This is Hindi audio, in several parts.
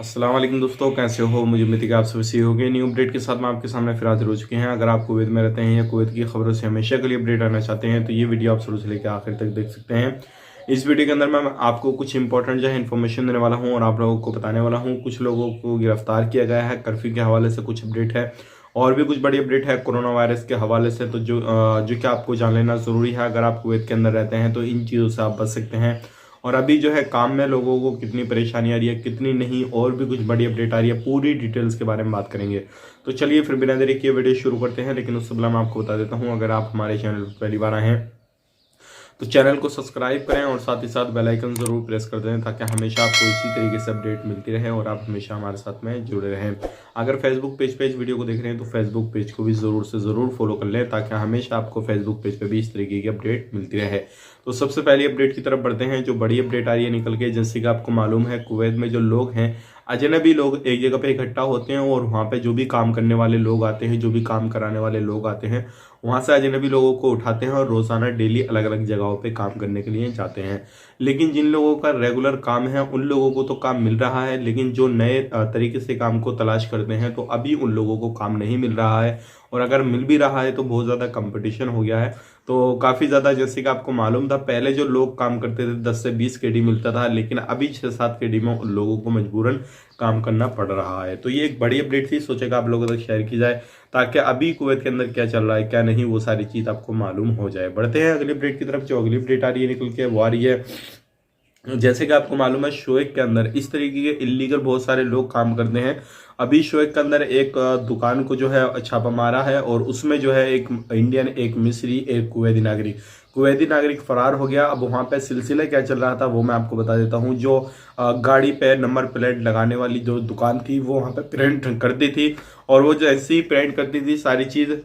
अस्सलाम वालेकुम दोस्तों, कैसे हो? मुझे उम्मीद है कि आप सब सही होंगे। न्यू अपडेट के साथ मैं आपके सामने फिर हाजिर हो चुके हैं। अगर आप कुवैत में रहते हैं या कुवैत की खबरों से हमेशा के लिए अपडेट आना चाहते हैं तो ये वीडियो आप शुरू से लेकर आखिर तक देख सकते हैं। इस वीडियो के अंदर मैं आपको कुछ इंपॉर्टेंट जो है इन्फॉर्मेशन देने वाला हूँ और आप लोगों को बताने वाला हूँ। कुछ लोगों को गिरफ्तार किया गया है, कर्फ्यू के हवाले से कुछ अपडेट है और भी कुछ बड़ी अपडेट है कोरोना वायरस के हवाले से। तो जो कि आपको जान लेना ज़रूरी है। अगर आप कुवैत के अंदर रहते हैं तो इन चीज़ों से आप बच सकते हैं। और अभी जो है काम में लोगों को कितनी परेशानी आ रही है, कितनी नहीं, और भी कुछ बड़ी अपडेट आ रही है, पूरी डिटेल्स के बारे में बात करेंगे। तो चलिए फिर बिना देरी किए वीडियो शुरू करते हैं। लेकिन उससे पहले मैं आपको बता देता हूँ, अगर आप हमारे चैनल पर पहली बार आए हैं तो चैनल को सब्सक्राइब करें और साथ ही साथ बेल आइकन जरूर प्रेस कर दें ताकि हमेशा आपको इसी तरीके से अपडेट मिलती रहे और आप हमेशा हमारे साथ में जुड़े रहें। अगर फेसबुक पेज पे इस वीडियो को देख रहे हैं तो फेसबुक पेज को भी ज़रूर से ज़रूर फॉलो कर लें ताकि हमेशा आपको फेसबुक पेज पे भी इस तरीके की अपडेट मिलती रहे। तो सबसे पहली अपडेट की तरफ बढ़ते हैं। जो बड़ी अपडेट आ रही है निकल के, जैसे कि आपको मालूम है कुवैत में जो लोग हैं, अजनबी लोग एक जगह पे इकट्ठा होते हैं और वहाँ पे जो भी काम करने वाले लोग आते हैं, जो भी काम कराने वाले लोग आते हैं, वहाँ से अजनबी लोगों को उठाते हैं और रोजाना डेली अलग अलग जगहों पे काम करने के लिए जाते हैं। लेकिन जिन लोगों का रेगुलर काम है उन लोगों को तो काम मिल रहा है, लेकिन जो नए तरीके से काम को तलाश करते हैं तो अभी उन लोगों को काम नहीं मिल रहा है। और अगर मिल भी रहा है तो बहुत ज़्यादा कंपटीशन हो गया है। तो काफ़ी ज़्यादा, जैसे कि आपको मालूम था, पहले जो लोग काम करते थे 10 से 20 केडी मिलता था, लेकिन अभी 6-7 केडी में उन लोगों को मजबूरन काम करना पड़ रहा है। तो ये एक बड़ी अपडेट थी, सोचेगा आप लोगों तक शेयर की जाए ताकि अभी कुवैत के अंदर क्या चल रहा है क्या नहीं वो सारी चीज़ आपको मालूम हो जाए। बढ़ते हैं अगली अपडेट की तरफ। जो अगली अपडेट आ रही है निकल के वो आ रही है, जैसे कि आपको मालूम है शोएक के अंदर इस तरीके के इलीगल बहुत सारे लोग काम करते हैं। अभी शोएक के अंदर एक दुकान को जो है छापा मारा है और उसमें जो है एक इंडियन, एक मिस्री, एक कुवैती नागरिक फरार हो गया। अब वहां पे सिलसिला क्या चल रहा था वो मैं आपको बता देता हूँ। जो गाड़ी पे नंबर प्लेट लगाने वाली जो दुकान थी वो वहां पे प्रिंट करती थी और वो जैसे ही प्रिंट करती थी सारी चीज,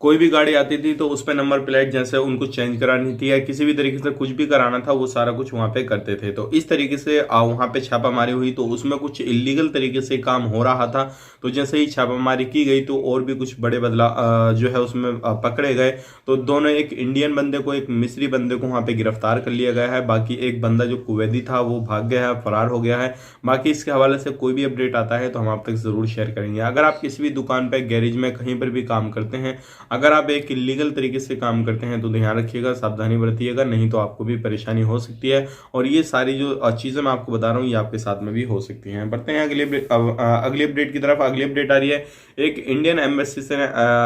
कोई भी गाड़ी आती थी तो उस पर नंबर प्लेट जैसे उनको चेंज करानी थी या किसी भी तरीके से कुछ भी कराना था वो सारा कुछ वहां पे करते थे। तो इस तरीके से वहां पे छापामारी हुई तो उसमें कुछ इलीगल तरीके से काम हो रहा था। तो जैसे ही छापामारी की गई तो और भी कुछ बड़े बदलाव जो है उसमें पकड़े गए। तो दोनों, एक इंडियन बंदे को, एक मिस्री बंदे को वहां पे गिरफ्तार कर लिया गया है। बाकी एक बंदा जो कुवैती था वो भाग गया है, फरार हो गया है। बाकी इसके हवाले से कोई भी अपडेट आता है तो हम आप तक जरूर शेयर करेंगे। अगर आप किसी भी दुकान पे, गैरेज में, कहीं पर भी काम करते हैं, अगर आप एक इलीगल तरीके से काम करते हैं तो ध्यान रखिएगा, सावधानी बरतिएगा, नहीं तो आपको भी परेशानी हो सकती है। और ये सारी जो चीजें मैं आपको बता रहा हूँ ये आपके साथ में भी हो सकती हैं। बढ़ते हैं अगली अपडेट की तरफ। अगली अपडेट आ रही है, एक इंडियन एम्बेसी से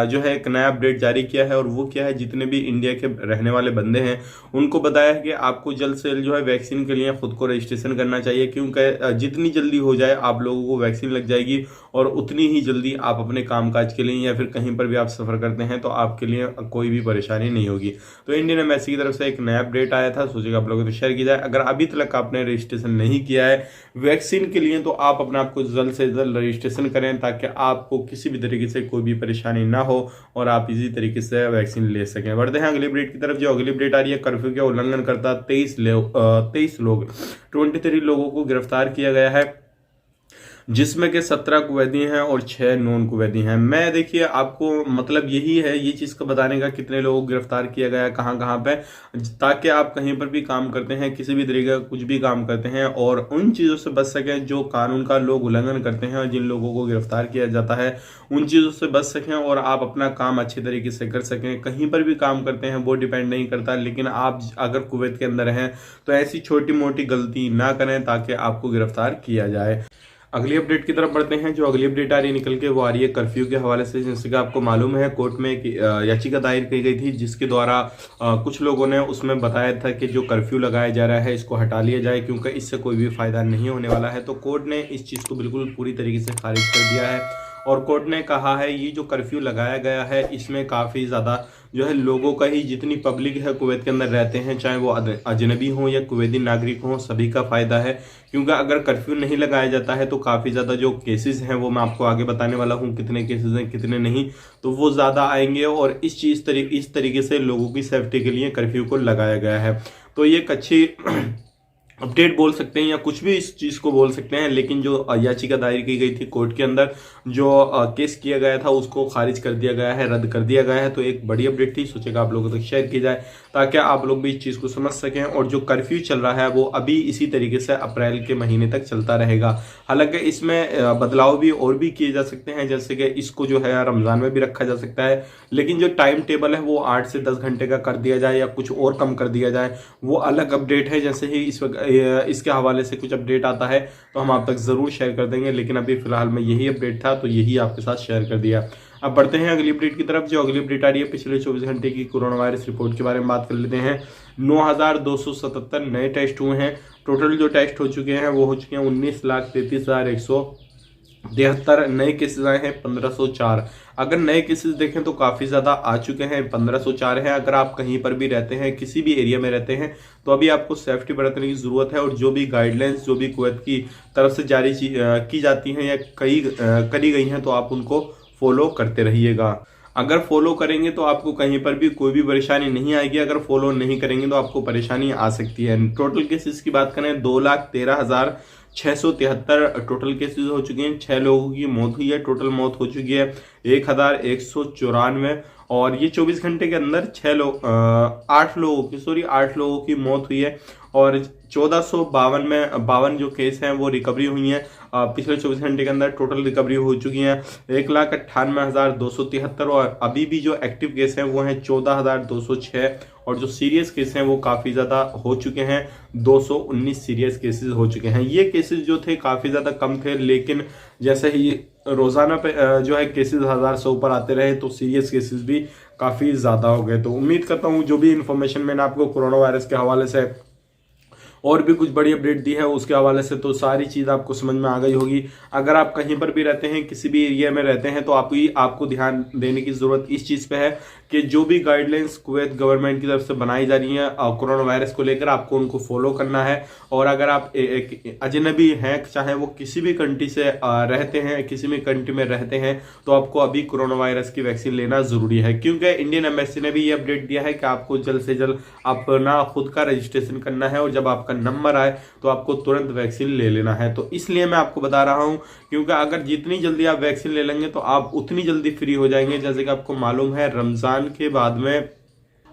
जो है एक नया अपडेट जारी किया है और वो क्या है, जितने भी इंडिया के रहने वाले बंदे हैं उनको बताया है कि आपको जल्द से जल्द जो है वैक्सीन के लिए खुद को रजिस्ट्रेशन करना चाहिए, क्योंकि जितनी जल्दी हो जाए आप लोगों को वैक्सीन लग जाएगी और उतनी ही जल्दी आप अपने कामकाज के लिए या फिर कहीं पर भी आप सफर करते हैं तो आपके लिए कोई भी परेशानी नहीं होगी। तो इंडियन एम्बेसी की तरफ से एक नया अपडेट आया था, सोचेगा आप लोगों को शेयर की जाए। अगर अभी तक आपने रजिस्ट्रेशन नहीं किया है वैक्सीन के लिए तो आप अपने आप को जल्द से जल्द रजिस्ट्रेशन करें ताकि आपको किसी भी तरीके से कोई भी परेशानी ना हो और आप इसी तरीके से वैक्सीन ले सकें। बढ़ते हैं अगली अपडेट की तरफ। जो अगली अपडेट आ रही है, कर्फ्यू का उल्लंघन करता 23 लोग 23 लोगों को गिरफ्तार किया गया है, जिसमें के 17 कुवैती हैं और 6 नॉन कुवैती हैं। मैं, देखिए, आपको मतलब यही है ये चीज का बताने का, कितने लोगों को गिरफ्तार किया गया है, कहाँ कहाँ पे, ताकि आप कहीं पर भी काम करते हैं, किसी भी तरीके का कुछ भी काम करते हैं और उन चीजों से बच सकें जो कानून का लोग उल्लंघन करते हैं और जिन लोगों को गिरफ्तार किया जाता है उन चीजों से बच सकें और आप अपना काम अच्छे तरीके से कर सकें। कहीं पर भी काम करते हैं वो डिपेंड नहीं करता, लेकिन आप अगर कुवैत के अंदर हैं तो ऐसी छोटी मोटी गलती ना करें ताकि आपको गिरफ्तार किया जाए। अगली अपडेट की तरफ बढ़ते हैं। जो अगली अपडेट आ रही है निकल के वो आ रही है कर्फ्यू के हवाले से। जैसे कि आपको मालूम है कोर्ट में एक याचिका दायर की गई थी जिसके द्वारा कुछ लोगों ने उसमें बताया था कि जो कर्फ्यू लगाया जा रहा है इसको हटा लिया जाए क्योंकि इससे कोई भी फायदा नहीं होने वाला है। तो कोर्ट ने इस चीज़ को बिल्कुल पूरी तरीके से खारिज कर दिया है और कोर्ट ने कहा है ये जो कर्फ्यू लगाया गया है इसमें काफ़ी ज़्यादा जो है लोगों का ही, जितनी पब्लिक है कुवैत के अंदर रहते हैं, चाहे वो अजनबी हों या कुवैती नागरिक हों, सभी का फायदा है। क्योंकि अगर कर्फ्यू नहीं लगाया जाता है तो काफ़ी ज़्यादा जो केसेस हैं वो मैं आपको आगे बताने वाला हूँ, कितने केसेस हैं कितने नहीं, तो वो ज़्यादा आएंगे और इस तरीके से लोगों की सेफ्टी के लिए कर्फ्यू को लगाया गया है। तो ये एक अच्छी अपडेट बोल सकते हैं या कुछ भी इस चीज को बोल सकते हैं, लेकिन जो याचिका दायर की गई थी कोर्ट के अंदर, जो केस किया गया था उसको खारिज कर दिया गया है, रद्द कर दिया गया है। तो एक बड़ी अपडेट थी, सोचेगा आप लोगों तक शेयर की जाए ताकि आप लोग भी इस चीज को समझ सकें। और जो कर्फ्यू चल रहा है वो अभी इसी तरीके से अप्रैल के महीने तक चलता रहेगा। हालांकि इसमें बदलाव भी और भी किए जा सकते हैं, जैसे कि इसको जो है रमजान में भी रखा जा सकता है, लेकिन जो टाइम टेबल है वो 8 से 10 घंटे का कर दिया जाए या कुछ और कम कर दिया जाए, वो अलग अपडेट है। जैसे ही इसके हवाले से कुछ अपडेट आता है तो हम आप तक जरूर शेयर कर देंगे, लेकिन अभी फिलहाल में यही अपडेट था तो यही आपके साथ शेयर कर दिया। अब बढ़ते हैं अगली अपडेट की तरफ। जो अगली अपडेट आ रही है पिछले 24 घंटे की कोरोना वायरस रिपोर्ट के बारे में बात कर लेते हैं। 9,277 नए टेस्ट हुए हैं। टोटल जो टेस्ट हो चुके हैं वो हो चुके हैं 19,33,173। नए केसेस आए हैं 1504। अगर नए केसेस देखें तो काफ़ी ज़्यादा आ चुके हैं, 1504 है। अगर आप कहीं पर भी रहते हैं, किसी भी एरिया में रहते हैं, तो अभी आपको सेफ्टी बरतने की ज़रूरत है। और जो भी गाइडलाइंस जो भी कुवैत की तरफ से जारी की जाती हैं या करी गई हैं, तो आप उनको फॉलो करते रहिएगा। अगर फॉलो करेंगे तो आपको कहीं पर भी कोई भी परेशानी नहीं आएगी, अगर फॉलो नहीं करेंगे तो आपको परेशानी आ सकती है। टोटल केसेस की बात करें 2,13,673 टोटल केसेस हो चुके हैं। 6 लोगों की मौत हुई है। टोटल मौत हो चुकी है 1,194। और ये 24 घंटे के अंदर 8 लोगों की मौत हुई है। और 1452 जो केस हैं वो रिकवरी हुई हैं। पिछले 24 घंटे के अंदर टोटल रिकवरी हो चुकी हैं 1,98,273। और अभी भी जो एक्टिव केस हैं वो हैं 14,206। और जो सीरियस केस हैं वो काफ़ी ज़्यादा हो चुके हैं, 219 सीरियस केसेस हो चुके हैं। ये केसेस जो थे काफ़ी ज़्यादा कम थे, लेकिन जैसे ही रोज़ाना पे जो है केसेस 1000 से ऊपर आते रहे तो सीरियस केसेस भी काफ़ी ज़्यादा हो गए। तो उम्मीद करता हूँ जो भी इन्फॉर्मेशन मैंने आपको कोरोना वायरस के हवाले से और भी कुछ बड़ी अपडेट दी है उसके हवाले से, तो सारी चीज़ आपको समझ में आ गई होगी। अगर आप कहीं पर भी रहते हैं, किसी भी एरिया में रहते हैं, तो आपको ध्यान देने की ज़रूरत इस चीज़ पे है कि जो भी गाइडलाइंस कुवैत गवर्नमेंट की तरफ से बनाई जा रही हैं कोरोना वायरस को लेकर, आपको उनको फॉलो करना है। और अगर आप एक अजनबी हैं, चाहे वो किसी भी कंट्री से रहते हैं, किसी भी कंट्री में रहते हैं, तो आपको अभी कोरोना वायरस की वैक्सीन लेना ज़रूरी है। क्योंकि इंडियन एम्बेसी ने भी ये अपडेट दिया है कि आपको जल्द से जल्द अपना खुद का रजिस्ट्रेशन करना है, और जब आपका नंबर आए तो आपको तुरंत वैक्सीन ले लेना है। तो इसलिए मैं आपको बता रहा हूं, क्योंकि अगर जितनी जल्दी आप वैक्सीन ले लेंगे तो आप उतनी जल्दी फ्री हो जाएंगे। जैसे कि आपको मालूम है रमजान के बाद में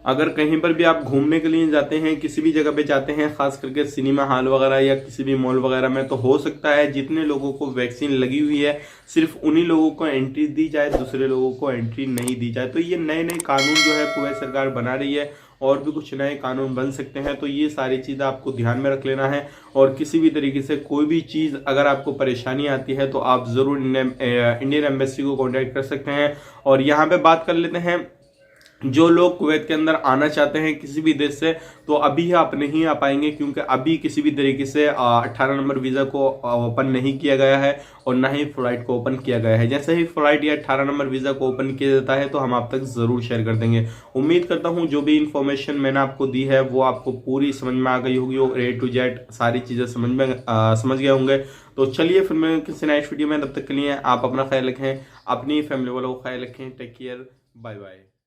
अगर कहीं पर भी आप घूमने के लिए जाते हैं, किसी भी जगह पे जाते हैं, खास करके सिनेमा हॉल वगैरह या किसी भी मॉल वगैरह में, तो हो सकता है जितने लोगों को वैक्सीन लगी हुई है सिर्फ उन्हीं लोगों को एंट्री दी जाए, दूसरे लोगों को एंट्री नहीं दी जाए। तो ये नए नए कानून जो है कुवैत सरकार बना रही है, और भी कुछ नए कानून बन सकते हैं। तो ये सारी चीज़ आपको ध्यान में रख लेना है। और किसी भी तरीके से कोई भी चीज़ अगर आपको परेशानी आती है तो आप ज़रूर इंडियन एम्बेसी को कॉन्टैक्ट कर सकते हैं। और यहाँ पे बात कर लेते हैं, जो लोग कुवैत के अंदर आना चाहते हैं किसी भी देश से, तो अभी आप नहीं आ पाएंगे, क्योंकि अभी किसी भी तरीके से 18 नंबर वीज़ा को ओपन नहीं किया गया है और ना ही फ्लाइट को ओपन किया गया है। जैसे ही फ्लाइट या 18 नंबर वीज़ा को ओपन किया जाता है तो हम आप तक ज़रूर शेयर कर देंगे। उम्मीद करता हूँ जो भी इन्फॉर्मेशन मैंने आपको दी है वो आपको पूरी समझ में आ गई होगी, और A to Z सारी चीज़ें समझ गए होंगे। तो चलिए फिर मैं किसी नेक्स्ट वीडियो में, तब तक के लिए आप अपना ख्याल रखें, अपनी फैमिली वालों को ख्याल रखें। Take care, bye bye.